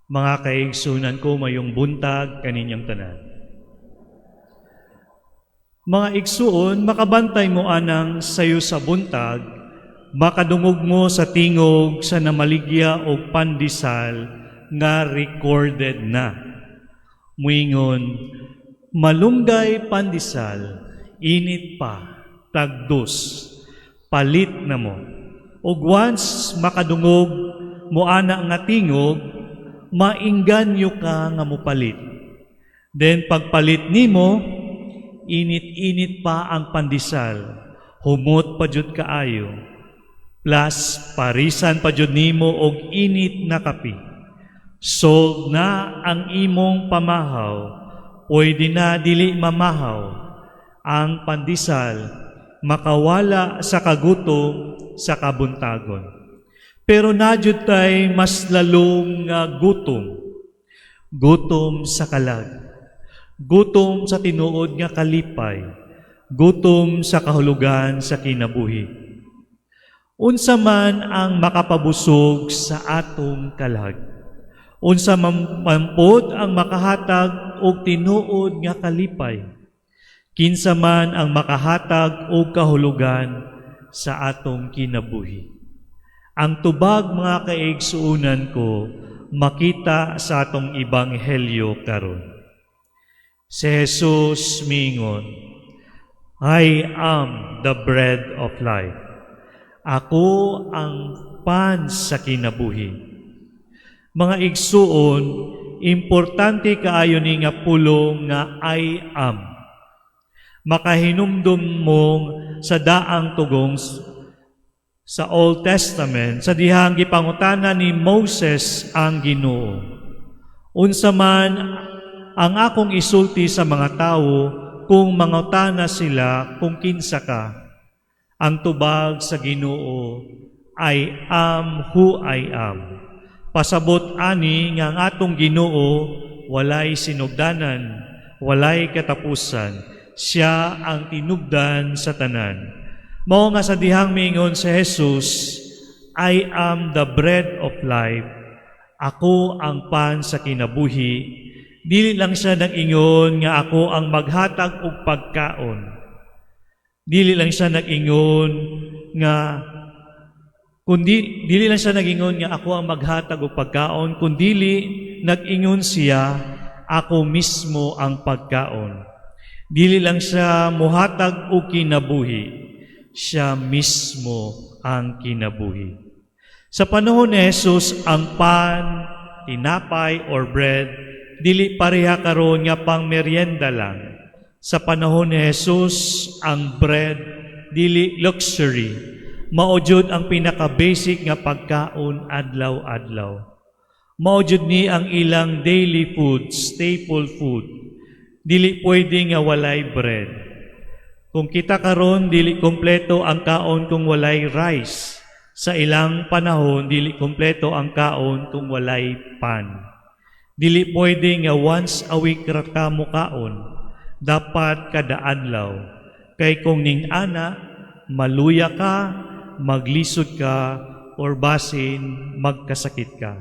Mga kaigsunan ko, mayong buntag kaninyang tanan. Mga igsuon, makabantay mo anang sayo sa buntag, makadungog mo sa tingog sa namaligya o pandisal nga recorded na. Muingon, malunggay pandisal, init pa, tagdos, palit na mo. Ug once makadungog mo ana nga tingog, maingganyo ka nga mupalit. Then pagpalit nimo, init-init pa ang pandisal, humot pa jud kaayo. Plus parisan pa jud nimo og init na kape. Sold na ang imong pamahaw, pwede na dili mamahaw. Ang pandisal makawala sa kagutom sa kabuntagon. Pero nadyod tay mas lalong nga gutom. Gutom sa kalag. Gutom sa tinuod nga kalipay. Gutom sa kahulugan sa kinabuhi. Unsa man ang makapabusog sa atong kalag. Unsa mampod ang makahatag og tinuod nga kalipay. Kinsa man ang makahatag og kahulugan sa atong kinabuhi. Ang tubag mga kaigsuunan ko, makita sa atong ebanghelyo karon. Si Jesus mingon, I am the bread of life. Ako ang pan sa kinabuhi. Mga igsuon, importante kaayo ni nga pulong nga I am. Makahinumdum mong sa daang tugong sa Old Testament, sa dihang gipangutana ni Moses ang Ginoo. Unsa man ang akong isulti sa mga tawo kung mangutana sila kung kinsa ka. Ang tubag sa Ginoo, I am who I am. Pasabot ani nga ang atong Ginoo walay sinugdanan, walay katapusan. Siya ang tinubdan sa tanan. Mao nga sa dihang mingon si Jesus, I am the bread of life. Ako ang pan sa kinabuhi. Dili lang siya nag-ingon nga ako ang maghatag og pagkaon. Dili lang siya nag-ingon nga dili lang siya nag-ingon nga ako ang maghatag og pagkaon, kundi nag-ingon siya, ako mismo ang pagkaon. Dili lang siya muhatag og kinabuhi. Siya mismo ang kinabuhi. Sa panahon ni Jesus, ang pan, tinapay, or bread, dili pareha karon nga pang merienda lang. Sa panahon ni Jesus, ang bread, dili luxury. Maujud ang pinaka-basic nga pagkaon adlaw-adlaw. Maujud ni ang ilang daily food, staple food. Dili pwede nga walay bread. Kung kita karon dili kompleto ang kaon kung walay rice. Sa ilang panahon dili kompleto ang kaon kung walay pan. Dili pwede nga once a week ra ka mo kaon. Dapat kada adlaw. Kay kung ning ana maluya ka, maglisod ka, or basin magkasakit ka.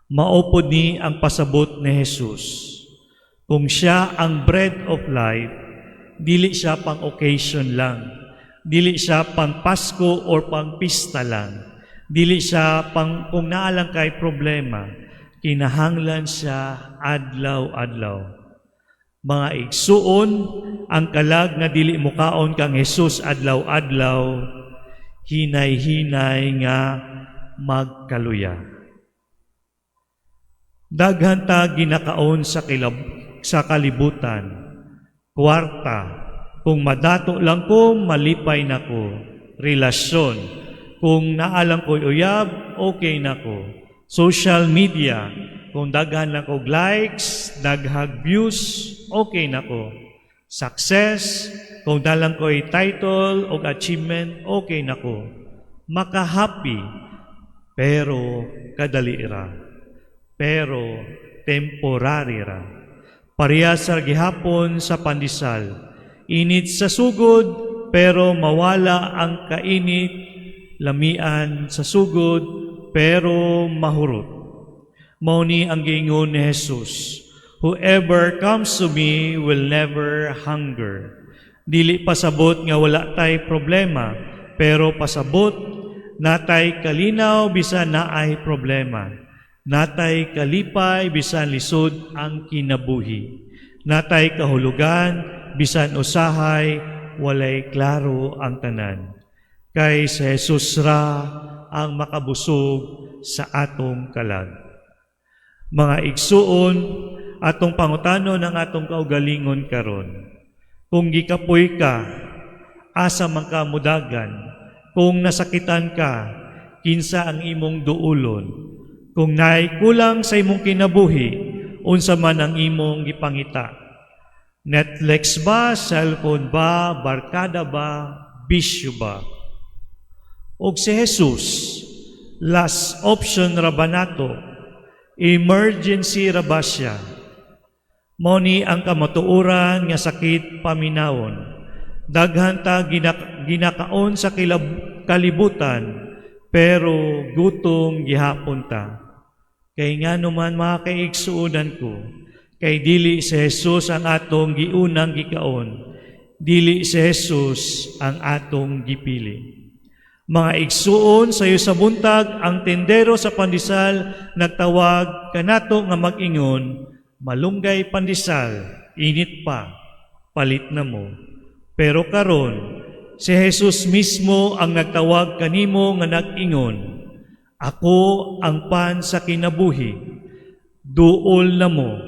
Maupod ni ang pasabot ni Jesus. Kung siya ang bread of life, dili siya pang occasion lang. Dili siya pang Pasko or pang pista lang. Dili siya pang kung naalang kay problema. Kinahanglan siya adlaw-adlaw. Mga igsuon, ang kalag na dili mukaon kang Jesus adlaw-adlaw, hinay-hinay nga magkaluya. Daghan ta ginakaon sa kalibutan. Kwarta, kung madato lang ko, malipay na ko. Relasyon, kung naalang ko uyab, okay na ko. Social media, kung daghan lang ko likes, daghag views, okay na ko. Success, kung dalang ko title o achievement, okay na ko. Makahappy, pero kadali ra. Pero temporary ra. Parehas sa gihapon sa pandisal. Init sa sugod, pero mawala ang kainit. Lamian sa sugod, pero mahurot. Mao ni ang giingon ni Jesus, "Whoever comes to me will never hunger." Dili pasabot nga wala tay problema, pero pasabot natay kalinaw bisan naay problema. Natay kalipay bisan lisod ang kinabuhi. Natay kahulugan bisan usahay walay klaro ang tanan. Kay si Jesus ra ang makabusog sa atong kalag. Mga igsuon, atong pangutano ng atong kaugalingon karon. Kung gikapoy ka, asa man ka mudagan. Kung nasakitan ka, kinsa ang imong duulon. Kung naay kulang sa imong kinabuhi, unsa man ang imong gipangita. Netflix ba, cellphone ba, barkada ba, bisyo ba? Og si Jesus, last option ra ba nato? Emergency ra ba siya? Mao ni ang kamatuoran nga sakit paminawon. Daghan ta ginakaon sa kalibutan, pero gutom gihapon ta. Kay nga naman mga kaigsuunan ko, kay dili si Jesus ang atong giunang gikaon, dili si Jesus ang atong gipili. Mga igsuon sayo sa buntag, ang tendero sa pandesal nagtawag kanato nga mag-ingon, "Malunggay pandesal, init pa, palit na mo." Pero karon, si Jesus mismo ang nagtawag kanimo nga nag-ingon, "Ako ang pan sa kinabuhi, duol na mo,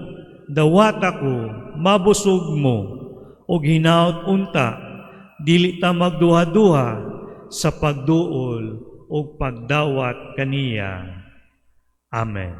dawat ako, mabusog mo, og hinaut unta, dili ta magduha-duha sa pagduol o pagdawat kaniya." Amen.